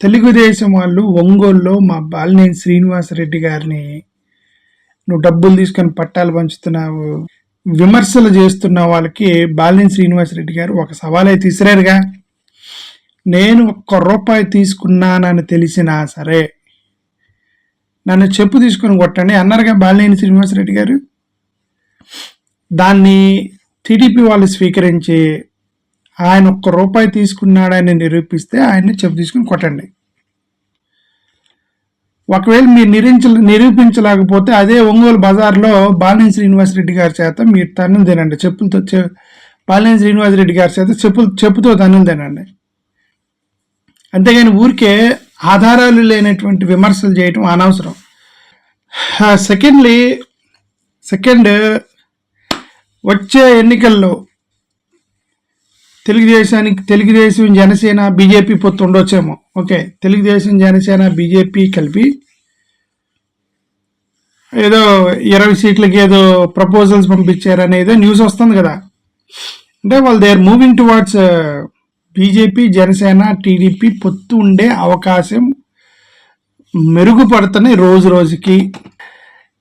తెలుగుదేశం వాళ్ళు ఒంగోలులో మా బాలినేని శ్రీనివాసరెడ్డి గారిని నువ్వు డబ్బులు తీసుకొని పట్టాలు పంచుతున్నావు, విమర్శలు చేస్తున్న వాళ్ళకి బాలినేని శ్రీనివాసరెడ్డి గారు ఒక సవాల్ అయితే ఇసిరారుగా. నేను ₹1 తీసుకున్నానని తెలిసినా సరే నన్ను చెప్పు తీసుకొని కొట్టండి అన్నారుగా బాలినేని శ్రీనివాసరెడ్డి గారు. దాన్ని టీడీపీ వాళ్ళు స్వీకరించి ఆయన ₹1 తీసుకున్నాడని నిరూపిస్తే ఆయన్ని చెప్పు తీసుకుని కొట్టండి. ఒకవేళ మీరు నిరూపించలేకపోతే అదే ఒంగోలు బజార్లో బాలినేని శ్రీనివాసరెడ్డి గారి చేత మీరు తన్నులు తినండి. చెప్పులతో బాలినేని శ్రీనివాసరెడ్డి గారి చేత చెప్పుతో తన్నులు తినండి. అంతేగాని ఊరికే ఆధారాలు లేనటువంటి విమర్శలు చేయటం అనవసరం. వచ్చే ఎన్నికల్లో తెలుగుదేశం జనసేన బీజేపీ పొత్తు ఉండొచ్చేమో. ఓకే, తెలుగుదేశం జనసేన బీజేపీ కలిపి ఏదో 20 సీట్లకి ఏదో ప్రపోజల్స్ పంపించారనేదో న్యూస్ వస్తుంది కదా. అంటే వాళ్ళు they are moving towards BJP Janasena TDP పొత్తు ఉండే అవకాశం మెరుగుపడుతున్నాయి రోజు రోజుకి.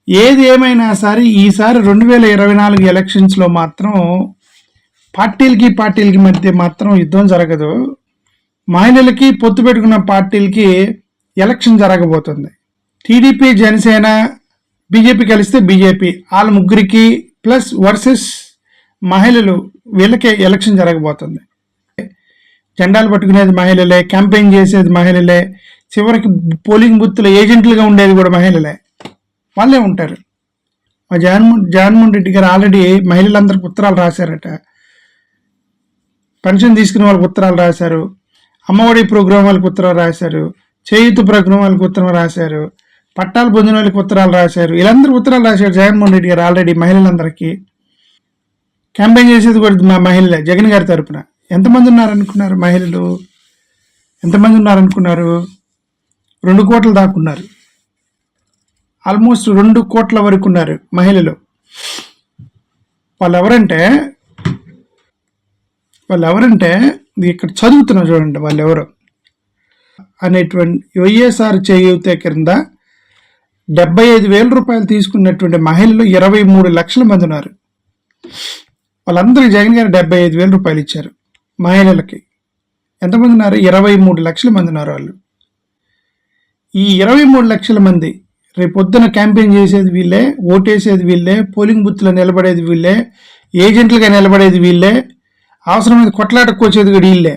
ఏది ఏమైనా సరే ఈసారి 2024 ఎలక్షన్స్లో మాత్రం పార్టీలకి మధ్య మాత్రం యుద్ధం జరగదు. మహిళలకి పొత్తు పెట్టుకున్న పార్టీలకి ఎలక్షన్ జరగబోతుంది. టీడీపీ జనసేన బీజేపీ కలిస్తే బీజేపీ వాళ్ళ ముగ్గురికి ప్లస్ వర్సెస్ మహిళలు వీళ్ళకే ఎలక్షన్ జరగబోతుంది. జెండాలు పట్టుకునేది మహిళలే, క్యాంపెయిన్ చేసేది మహిళలే, చివరికి పోలింగ్ బూత్లో ఏజెంట్లుగా ఉండేది కూడా మహిళలే, వాళ్ళే ఉంటారు. మా జగన్మోహన్ రెడ్డి గారు ఆల్రెడీ మహిళలందరికీ ఉత్తరాలు రాశారట. పెన్షన్ తీసుకునే వాళ్ళకి ఉత్తరాలు రాశారు, అమ్మఒడి ప్రోగ్రాం వాళ్ళకి ఉత్తరాలు రాశారు, చేయూత ప్రోగ్రాం వాళ్ళకి ఉత్తరం రాశారు, పట్టాలు పొందిన వాళ్ళకి ఉత్తరాలు రాశారు. వీళ్ళందరూ ఉత్తరాలు రాశారు జగన్మోహన్ రెడ్డి గారు ఆల్రెడీ మహిళలందరికీ. క్యాంపెయిన్ చేసేది కూడా మా మహిళలే జగన్ గారి తరపున. ఎంతమంది ఉన్నారనుకున్నారు మహిళలు? ఎంతమంది ఉన్నారనుకున్నారు? 2 కోట్ల దాకా ఉన్నారు. ఆల్మోస్ట్ 2 కోట్ల వరకు ఉన్నారు మహిళలు. వాళ్ళు ఎవరంటే ఇక్కడ చదువుతున్నా చూడండి వాళ్ళు ఎవరు అనేటువంటి వైఎస్ఆర్ చేయూత కింద 75,000 తీసుకున్నటువంటి మహిళలు 23 లక్షల మంది ఉన్నారు. వాళ్ళందరికీ జగన్ గారు 75,000 ఇచ్చారు. మహిళలకి ఎంతమంది ఉన్నారు? 23 లక్షల మంది ఉన్నారు. వాళ్ళు ఈ 23 లక్షల మంది రేపొద్దున క్యాంపెయిన్ చేసేది వీళ్ళే, ఓటేసేది వీళ్ళే, పోలింగ్ బూత్లో నిలబడేది వీళ్ళే, ఏజెంట్లుగా నిలబడేది వీళ్ళే, అవసరమైన కొట్లాటకు వచ్చేది కూడా వీళ్ళే.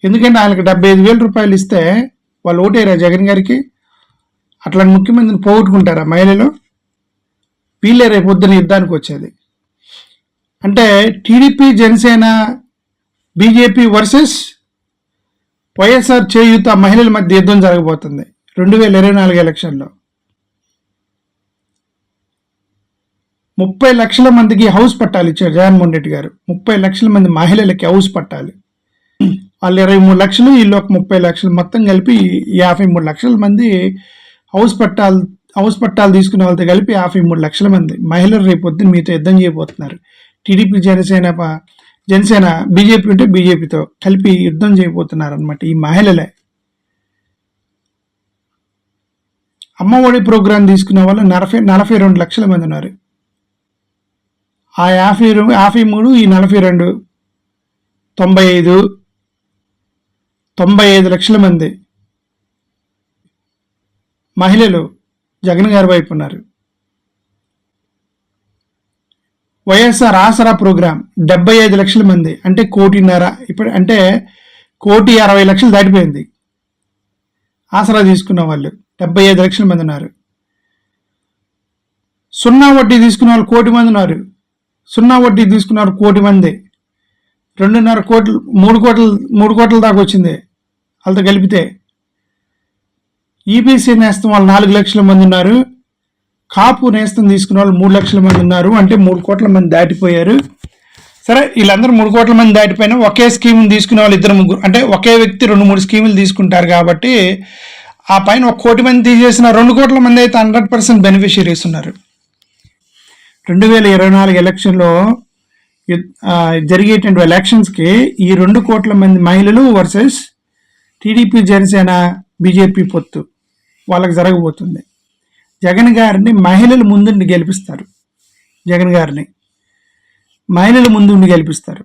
ఎందుకంటే వాళ్ళకి 75,000 ఇస్తే వాళ్ళు ఓటేరా జగన్ గారికి? అట్లాంటి ముఖ్యమంత్రిని పోగొట్టుకుంటారా మహిళలు? వీళ్ళే రేపొద్దున యుద్ధానికి వచ్చేది. అంటే TDP Janasena BJP versus YSR చేయూత మహిళల మధ్య యుద్ధం జరగబోతుంది 2024 ఎలక్షన్లో. 30 లక్షల మందికి హౌస్ పట్టాలు ఇచ్చారు జగన్మోహన్ రెడ్డి గారు. 30 లక్షల మంది మహిళలకి హౌస్ పట్టాలు. వాళ్ళు 23 లక్షలు, వీళ్ళు ఒక 30 లక్షలు, మొత్తం కలిపి 53 లక్షల మంది హౌస్ పట్టాలు తీసుకునే వాళ్ళతో కలిపి 53 లక్షల మంది మహిళలు రేపొద్దున మీతో యుద్ధం చేయబోతున్నారు. టీడీపీ జనసేన బీజేపీ ఉంటే బీజేపీతో కలిపి యుద్ధం చేయబోతున్నారు అనమాట ఈ మహిళలే. అమ్మఒడి ప్రోగ్రాం తీసుకునే వాళ్ళు 42 లక్షల మంది ఉన్నారు. ఆ 53 ఈ 42 95 లక్షల మంది మహిళలు జగన్ గారి వైపు ఉన్నారు. వైఎస్ఆర్ ఆసరా ప్రోగ్రాం 75 లక్షల మంది, అంటే 1,50,00,000. ఇప్పుడు అంటే 1,60,00,000 దాటిపోయింది. ఆసరా తీసుకున్న వాళ్ళు 75 లక్షల మంది ఉన్నారు. సున్నా వడ్డీ తీసుకున్న వాళ్ళు 1,00,00,000 మంది ఉన్నారు. సున్నా వడ్డీ తీసుకున్నారు 1,00,00,000 మంది. 2.5 కోట్లు 3 కోట్ల దాకా వచ్చింది వాళ్ళతో కలిపితే. ఈబీసీ నేస్తం వాళ్ళు 4 లక్షల మంది ఉన్నారు. కాపు నేస్తం తీసుకున్న వాళ్ళు 3 లక్షల మంది ఉన్నారు. అంటే 3 కోట్ల మంది దాటిపోయారు. సరే, వీళ్ళందరూ 3 కోట్ల మంది దాటిపోయినా ఒకే స్కీమ్ తీసుకునే వాళ్ళు 2-3, అంటే ఒకే వ్యక్తి 2-3 స్కీములు తీసుకుంటారు కాబట్టి ఆ పైన 1 కోటి మంది తీసేసిన 2 కోట్ల మంది అయితే 100% బెనిఫిషియరీస్ ఉన్నారు. 2024 ఎలక్షన్లో జరిగేటువంటి ఎలక్షన్స్కి ఈ 2 కోట్ల మంది మహిళలు వర్సెస్ టీడీపీ జనసేన బీజేపీ పొత్తు వాళ్ళకి జరగబోతుంది. జగన్ గారిని మహిళలు ముందుండి గెలిపిస్తారు. జగన్ గారిని మహిళలు ముందుండి గెలిపిస్తారు.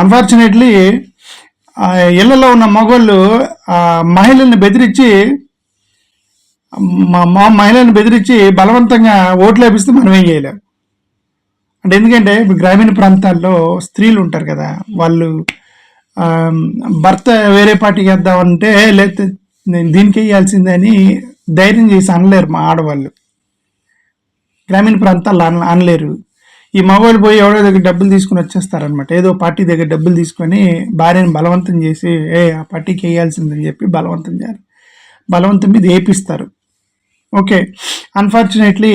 అన్ఫార్చునేట్లీ ఇళ్లలో ఉన్న మగవాళ్ళు మహిళల్ని బెదిరించి మహిళలను బెదిరించి బలవంతంగా ఓట్లు వేపిస్తే మనం ఏం చేయలేం. అంటే ఎందుకంటే ఇప్పుడు గ్రామీణ ప్రాంతాల్లో స్త్రీలు ఉంటారు కదా, వాళ్ళు భర్త వేరే పార్టీకి వేద్దామంటే లేకపోతే నేను దీనికి వేయాల్సిందే అని ధైర్యం చేసి అనలేరు మా ఆడవాళ్ళు. గ్రామీణ ప్రాంతాల్లో అనలేరు. ఈ మగవాళ్ళు పోయి ఎవరో దగ్గర డబ్బులు తీసుకుని వచ్చేస్తారనమాట. ఏదో పార్టీ దగ్గర డబ్బులు తీసుకొని భార్యను బలవంతం చేసి ఆ పార్టీకి వేయాల్సిందని చెప్పి బలవంతం మీద వేపిస్తారు. ఓకే, అన్ఫార్చునేట్లీ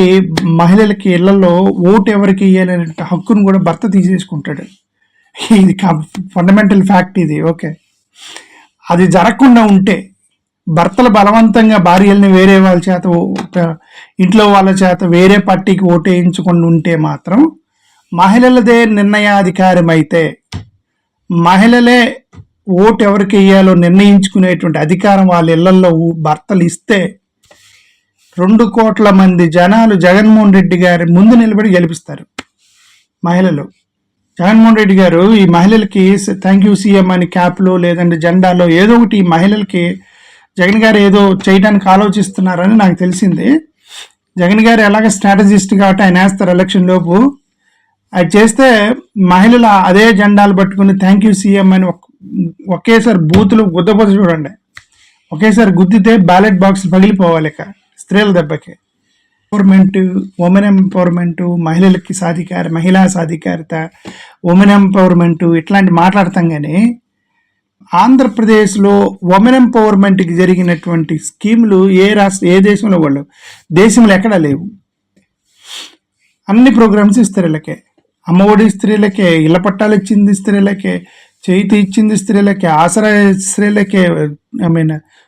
మహిళలకి ఇళ్లలో ఓటు ఎవరికి వేయాలనే హక్కును కూడా భర్త తీసేసుకుంటాడు. ఇది ఫండమెంటల్ ఫ్యాక్ట్ ఇది. ఓకే, అది జరగకుండా ఉంటే, భర్తలు బలవంతంగా భార్యల్ని వేరే వాళ్ళ చేత ఇంట్లో వాళ్ళ చేత వేరే పార్టీకి ఓటు వేయించకుండా ఉంటే మాత్రం మహిళలదే నిర్ణయాధికారం అయితే, మహిళలే ఓటు ఎవరికి వేయాలో నిర్ణయించుకునేటువంటి అధికారం వాళ్ళ ఇళ్లలో భర్తలు ఇస్తే 2 కోట్ల మంది జనాలు జగన్మోహన్ రెడ్డి గారి ముందు నిలబడి గెలిపిస్తారు. మహిళలు జగన్మోహన్ రెడ్డి గారు ఈ మహిళలకి థ్యాంక్ యూ సీఎం అని క్యాప్లో లేదంటే జెండాలో ఏదో ఒకటి ఈ మహిళలకి జగన్ గారు ఏదో చేయడానికి ఆలోచిస్తున్నారని నాకు తెలిసింది. జగన్ గారు ఎలాగ స్ట్రాటజిస్ట్ కాబట్టి ఆయన వేస్తారు ఎలక్షన్ లోపు. అది చేస్తే మహిళలు అదే జెండాలు పట్టుకుని థ్యాంక్ యూ సీఎం అని ఒకేసారి బూతులు గుద్దపోతే చూడండి, ఒకేసారి గుద్దితే బ్యాలెట్ బాక్స్ పగిలిపోవాలి. ఇక స్త్రీల దెబ్బకి ఉమెన్ ఎంపవర్మెంట్, మహిళలకి మహిళా సాధికారిత, ఉమెన్ ఎంపవర్మెంట్ ఇట్లాంటి మాట్లాడతాం. కానీ ఆంధ్రప్రదేశ్లో ఉమెన్ ఎంపవర్మెంట్కి జరిగినటువంటి స్కీములు ఏ దేశంలో ఎక్కడా లేవు. అన్ని ప్రోగ్రామ్స్ స్త్రీలకే, అమ్మఒడి స్త్రీలకే, ఇళ్ల పట్టాలు ఇచ్చింది స్త్రీలకే, చేతి ఇచ్చింది స్త్రీలకే, ఆసరా స్త్రీలకే,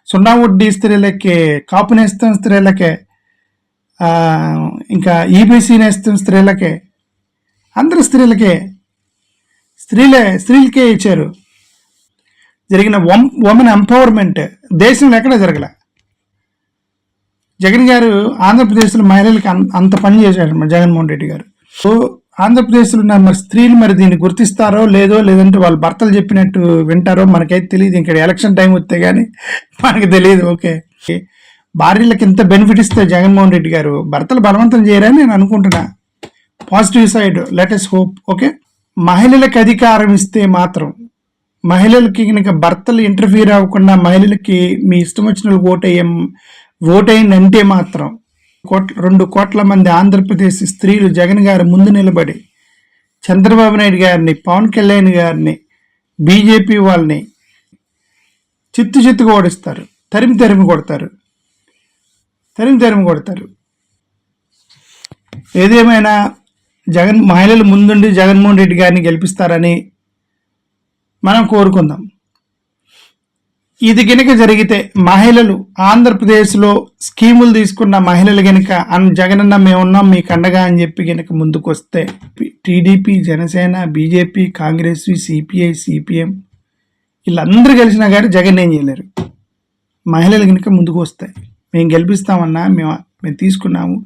సున్నా వడ్డీ స్త్రీలకే, కాపు నేస్తం స్త్రీలకే, ఇంకా ఈబీసీ నేస్తం స్త్రీలకే, అందరు స్త్రీలకే ఇచ్చారు. జరిగిన ఉమెన్ ఎంపవర్మెంట్ దేశంలో ఎక్కడ జరగలే. జగన్ గారు ఆంధ్రప్రదేశ్లో మహిళలకి అంత పని చేశాడు జగన్మోహన్ రెడ్డి గారు. సో ఆంధ్రప్రదేశ్లో ఉన్న మరి స్త్రీలు మరి దీన్ని గుర్తిస్తారో లేదో, లేదంటే వాళ్ళ భర్తలు చెప్పినట్టు వింటారో మనకైతే తెలియదు. ఇక్కడ ఎలక్షన్ టైం వస్తే కానీ మనకి తెలియదు. ఓకే, భార్యలకు ఎంత బెనిఫిట్ ఇస్తే జగన్మోహన్ రెడ్డి గారు భర్తలు బలవంతం చేయరని నేను అనుకుంటున్నా. Positive side let us hope. Okay, మహిళలకు అధికారం ఇస్తే మాత్రం, మహిళలకి కనుక భర్తలు ఇంటర్ఫీర్ అవ్వకుండా మహిళలకి మీ ఇష్టం వచ్చిన ఓటేయండి అంటే మాత్రం 2 కోట్ల మంది ఆంధ్రప్రదేశ్ స్త్రీలు జగన్ గారి ముందు నిలబడి చంద్రబాబు నాయుడు గారిని, పవన్ కళ్యాణ్ గారిని, బీజేపీ వాళ్ళని చిత్తుగా ఓడిస్తారు. తరిమి కొడతారు. ఏదేమైనా మహిళలు ముందుండి జగన్మోహన్ రెడ్డి గారిని గెలిపిస్తారని మనం కోరుకుందాం. ఇది కనుక జరిగితే మహిళలు ఆంధ్రప్రదేశ్లో స్కీములు తీసుకున్న మహిళలు కనుక జగనన్న మేమున్నాం మీకు అండగా అని చెప్పి కనుక ముందుకు వస్తే, TDP, Janasena, BJP, Congress, CPI, CPM వీళ్ళందరూ కలిసినా కానీ జగన్ ఏం చేయలేరు. మహిళలు కనుక ముందుకు వస్తాయి, మేము గెలిపిస్తామన్నా, మేము తీసుకున్నాము,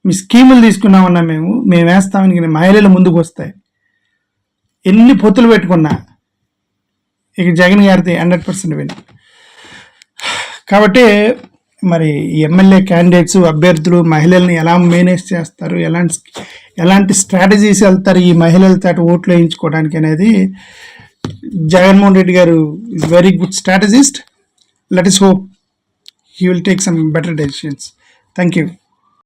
మీ స్కీములు తీసుకున్నామన్నా మేము వేస్తామని కానీ మహిళలు ముందుకు వస్తాయి. ఎన్ని పొత్తులు పెట్టుకున్నా ఇక జగన్ గారిది 100% విన్. కాబట్టి మరి ఎమ్మెల్యే క్యాండిడేట్స్, అభ్యర్థులు మహిళల్ని ఎలా మేనేజ్ చేస్తారు, ఎలాంటి స్ట్రాటజీస్ వెళ్తారు ఈ మహిళలతో ఓట్లు వేయించుకోవడానికి అనేది జగన్మోహన్ రెడ్డి గారు is very good strategist. Let us hope he will take some better decisions. Thank you.